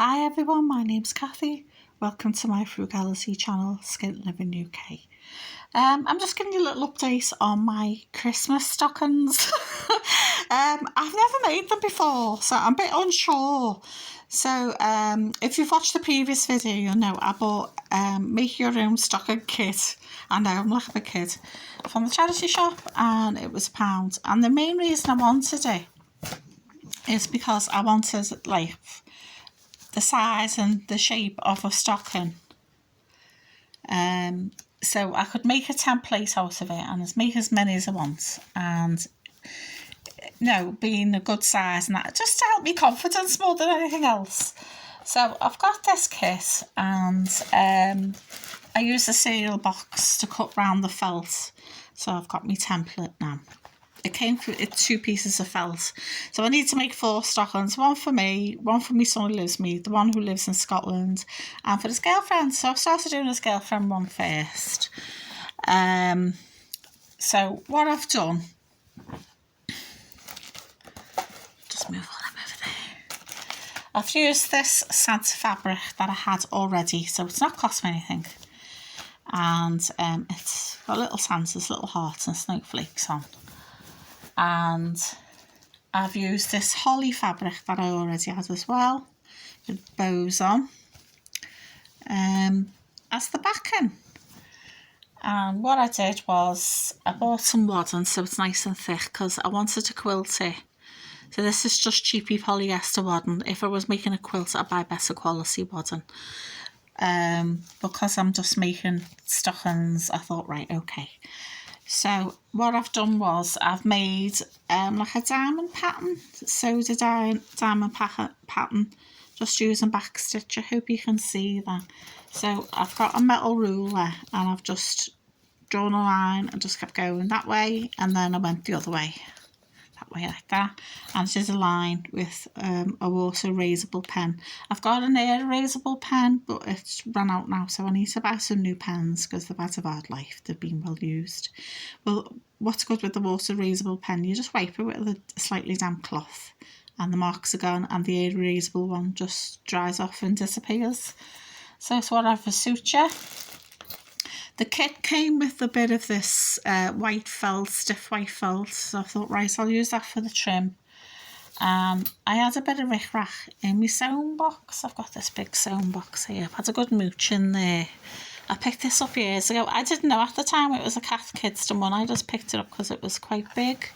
Hi everyone, my name's Kathy. Welcome to my frugality channel, Skint Living UK. I'm just giving you a little update on my Christmas stockings. I've never made them before, so I'm a bit unsure. So if you've watched the previous video, you'll know I bought make your own stocking kit. I know, I'm like a kid, from the charity shop, and it was £1. And the main reason I wanted it is because I wanted like the size and the shape of a stocking, so I could make a template out of it and make as many as I want, and being a good size and that, just to help me confidence more than anything else. So I've got this kit, and I use the cereal box to cut round the felt, so I've got my template now. It came through 2 pieces of felt. So I need to make 4 stockings, one for me, one for my son who lives with me, the one who lives in Scotland, and for his girlfriend. So I started doing his girlfriend one first. So what I've done, just move on over there. I've used this Santa fabric that I had already, so it's not cost me anything. And it's got little Santas, little hearts and snowflakes on. And I've used this holly fabric that I already had as well, with bows on, as the backing. And what I did was I bought some wadding so it's nice and thick, because I wanted to quilt it. So this is just cheapy polyester wadding. If I was making a quilt, I'd buy better quality wadding. Because I'm just making stockings, I thought, right, okay. So what I've done was I've made like a diamond pattern, sewed a diamond pattern, just using back stitch. I hope you can see that. So I've got a metal ruler and I've just drawn a line and just kept going that way, and then I went the other way, that way like that, and there's a line with a water erasable pen. I've got an air erasable pen, but it's run out now, so I need to buy some new pens because they've had a bad life. They've been well used. Well, what's good with the water erasable pen, you just wipe it with a slightly damp cloth and the marks are gone, and the air erasable one just dries off and disappears. So it's whatever suits you. The kit came with a bit of this white felt, stiff white felt, so I thought, right, I'll use that for the trim. I had a bit of rick-rack in my sewing box. I've got this big sewing box here. I've had a good mooch in there. I picked this up years ago. I didn't know at the time it was a Cat Kidston one. I just picked it up because it was quite big.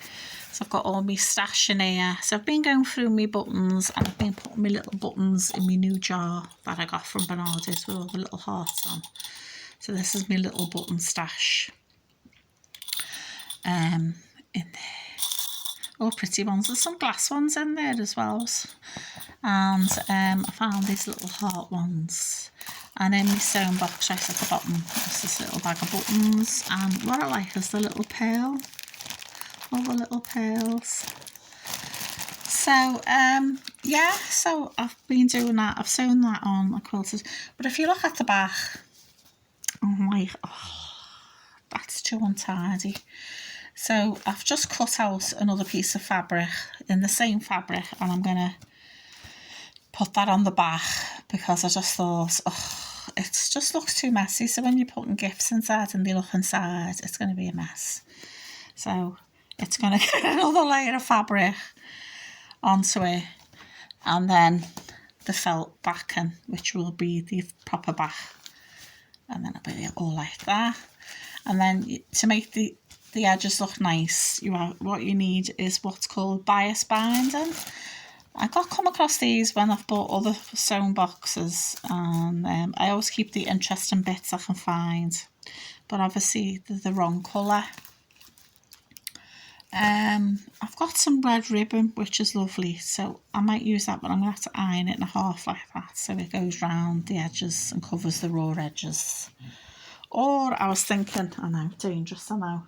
So I've got all my stash in here. So I've been going through my buttons, and I've been putting my little buttons in my new jar that I got from Bernardo's with all the little hearts on. So this is my little button stash in there. All pretty ones. There's some glass ones in there as well. And I found these little heart ones. And in my sewing box right at the bottom, there's this little bag of buttons. And what I like is the little pearl. All the little pearls. So, yeah, so I've been doing that. I've sewn that on my quilted. But if you look at the back, I'm like, oh, that's too untidy. So I've just cut out another piece of fabric in the same fabric, and I'm going to put that on the back because I just thought, oh, it just looks too messy. So when you're putting gifts inside and they look inside, it's going to be a mess. So it's going to get another layer of fabric onto it, and then the felt backing, which will be the proper back. And then it'll be all like that. And then to make the edges look nice, what you need is what's called bias binding. I come across these when I've bought other sewing boxes, and I always keep the interesting bits I can find, but obviously they're the wrong colour. I've got some red ribbon, which is lovely, so I might use that, but I'm going to have to iron it in half like that so it goes round the edges and covers the raw edges. Or I was thinking, I know, dangerous, I know,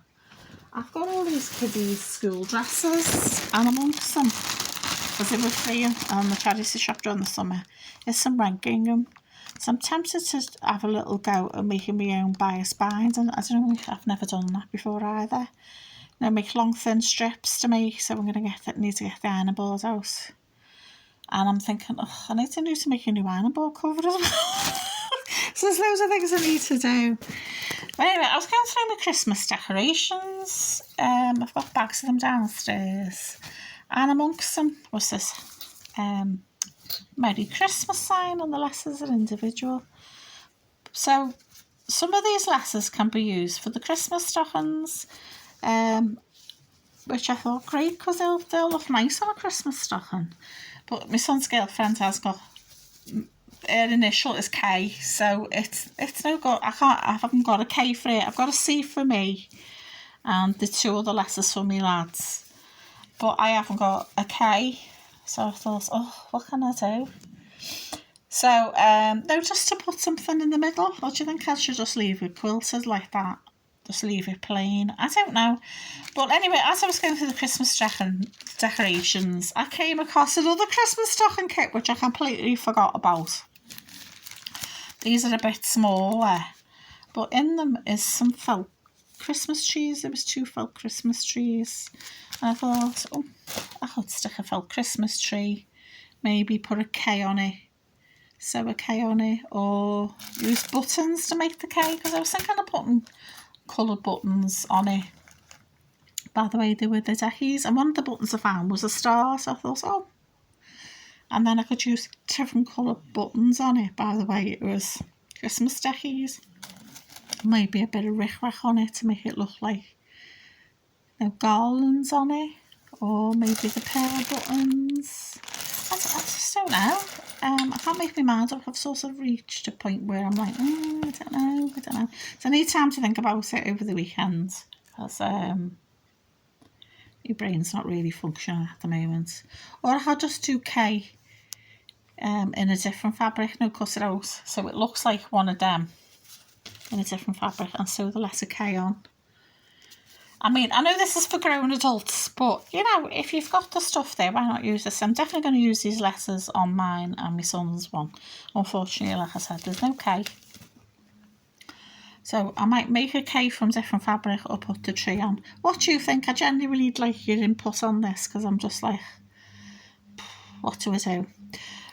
I've got all these kiddies' school dresses, and amongst them, because they were free on the charity shop during the summer, is some red gingham. So I'm tempted to have a little go at making my own bias binding. I don't know, I've never done that before either. Now make long thin strips to make, so I'm going to need to get the ironing board out. And I'm thinking, oh, I need to make a new ironing board cover as well. So there's loads of things I need to do. But anyway, I was going through my Christmas decorations. I've got bags of them downstairs. And amongst them was this Merry Christmas sign, and the letters are individual. So some of these letters can be used for the Christmas stockings, which I thought great because they'll look nice on a Christmas stocking. But my son's girlfriend has got, her initial is K, so it's no good. I haven't got a K for it. I've got a C for me, and the two other letters for me lads. But I haven't got a K, so I thought, oh, what can I do? So, no, just to put something in the middle. Or do you think I should just leave it quilted like that? Just leave it plain? I don't know. But anyway, as I was going through the Christmas decorations, I came across another Christmas stocking kit, which I completely forgot about. These are a bit smaller, but in them is some felt Christmas trees. There was 2 felt Christmas trees. And I thought, oh, I could stick a felt Christmas tree, maybe put a K on it, sew a K on it, or use buttons to make the K, because I was thinking of putting coloured buttons on it. By the way, they were the deckies, and one of the buttons I found was a star, so I thought, oh. And then I could use different coloured buttons on it. By the way, it was Christmas deckies. Maybe a bit of rick-rack on it to make it look like, you know, garlands on it, or maybe the pearl buttons. I just don't know. I can't make my mind up. I've sort of reached a point where I'm like, I don't know. So I need time to think about it over the weekend, because your brain's not really functioning at the moment. Or I'll just do K in a different fabric, no, cut it out so it looks like one of them in a different fabric, and sew the letter K on. I mean, I know this is for grown adults, but, you know, if you've got the stuff there, why not use this? I'm definitely going to use these letters on mine and my son's one. Unfortunately, like I said, there's no K. So I might make a K from different fabric or put the tree on. What do you think? I genuinely would like your input on this, because I'm just like, what do I do?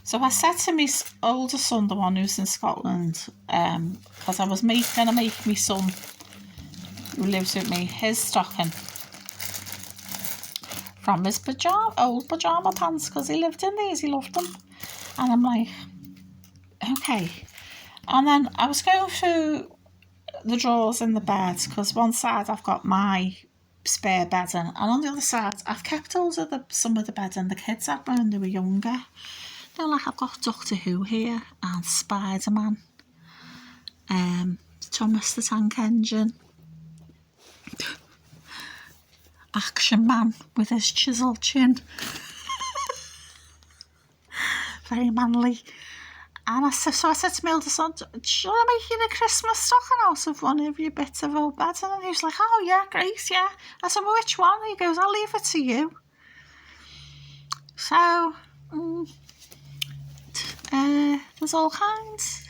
So I said to my older son, the one who's in Scotland, because I was going to make my son, who lives with me, his stocking from his old pyjama pants, because he lived in these, he loved them. And I'm like, okay. And then I was going through the drawers in the bed, because one side I've got my spare bedding, and on the other side I've kept some of the bedding the kids had when they were younger. You know, like I've got Doctor Who here, and Spider-Man, Thomas the Tank Engine, Action Man with his chisel chin. Very manly. And I said to my older son, should I make you a Christmas stocking out of one of your bits of old bedding? And he was like, oh yeah, great, yeah. I said, well, which one? He goes, I'll leave it to you. So, there's all kinds.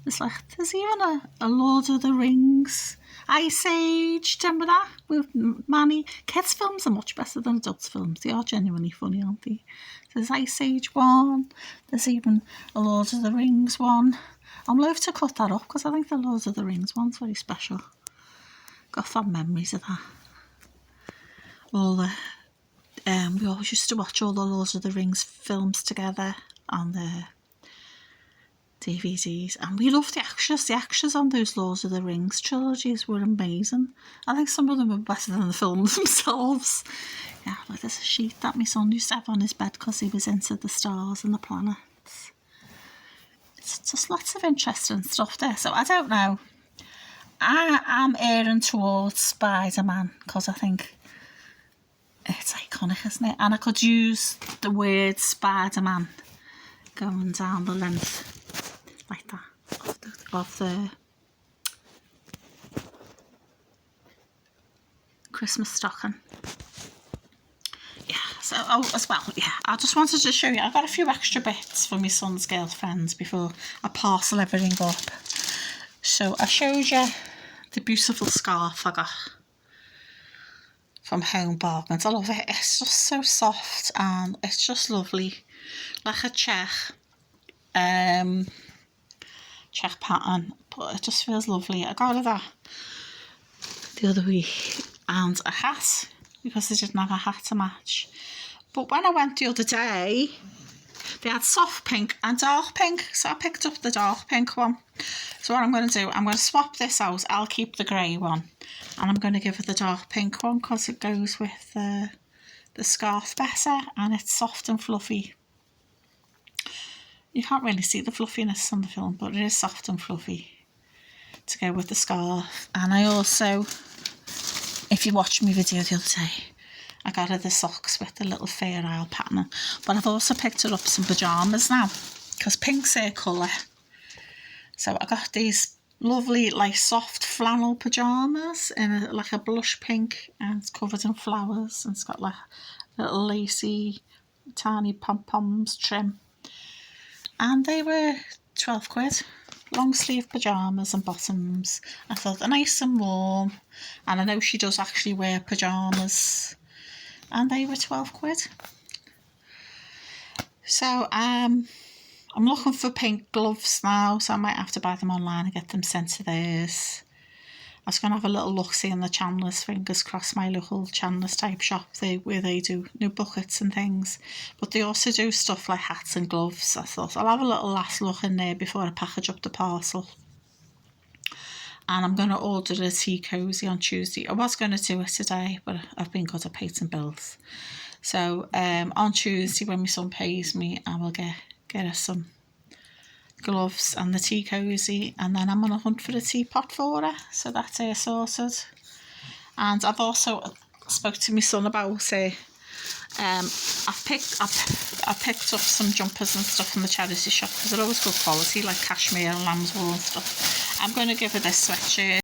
There's even a Lord of the Rings, Ice Age, remember that? With Manny. Kids' films are much better than adults' films. They are genuinely funny, aren't they? There's Ice Age one. There's even a Lord of the Rings one. I'm loath to cut that up, because I think the Lord of the Rings one's very special. Got fond memories of that. All the we always used to watch all the Lord of the Rings films together on the DVDs, and we loved the actors. The actors on those Lord of the Rings trilogies were amazing. I think some of them were better than the films themselves. Yeah, like there's a sheet that my son used to have on his bed because he was into the stars and the planets. It's just lots of interesting stuff there. So I don't know. I am erring towards Spider-Man, because I think it's iconic, isn't it? And I could use the word Spider-Man going down the length like that of the Christmas stocking. Yeah, so as well, yeah, I just wanted to show you, I got a few extra bits for my son's girlfriends before I parcel everything up. So I showed you the beautiful scarf I got from Home Bargains. I love it. It's just so soft and it's just lovely. like a check pattern, but it just feels lovely. I got her that the other week, and a hat, because I didn't have a hat to match. But when I went the other day, they had soft pink and dark pink, so I picked up the dark pink one. So what I'm going to do, I'm going to swap this out. I'll keep the grey one, and I'm going to give her the dark pink one because it goes with the scarf better, and it's soft and fluffy. You can't really see the fluffiness on the film, but it is soft and fluffy to go with the scarf. And I also, if you watched my video the other day, I got her the socks with the little Fair Isle pattern. But I've also picked her up some pyjamas now, because pink's her colour. So I got these lovely, like, soft flannel pyjamas in like a blush pink, and it's covered in flowers, and it's got like little lacy, tiny pom-poms trim. And they were 12 quid. Long sleeve pyjamas and bottoms. I thought they're nice and warm. And I know she does actually wear pyjamas. And they were 12 quid. So I'm looking for pink gloves now. So I might have to buy them online and get them sent to theirs. I was going to have a little look-see in the Chandler's, fingers crossed, my local Chandler's type shop where they do new buckets and things. But they also do stuff like hats and gloves. I thought I'll have a little last look in there before I package up the parcel. And I'm going to order a tea cosy on Tuesday. I was going to do it today, but I've been good at paying bills. So on Tuesday, when my son pays me, I will get her some gloves and the tea cosy, and then I'm on a hunt for a teapot for her, so that's her sorted. And I've also spoke to my son about it. I've picked up some jumpers and stuff from the charity shop because they're always good quality, like cashmere and lamb's wool and stuff. I'm going to give her this sweatshirt.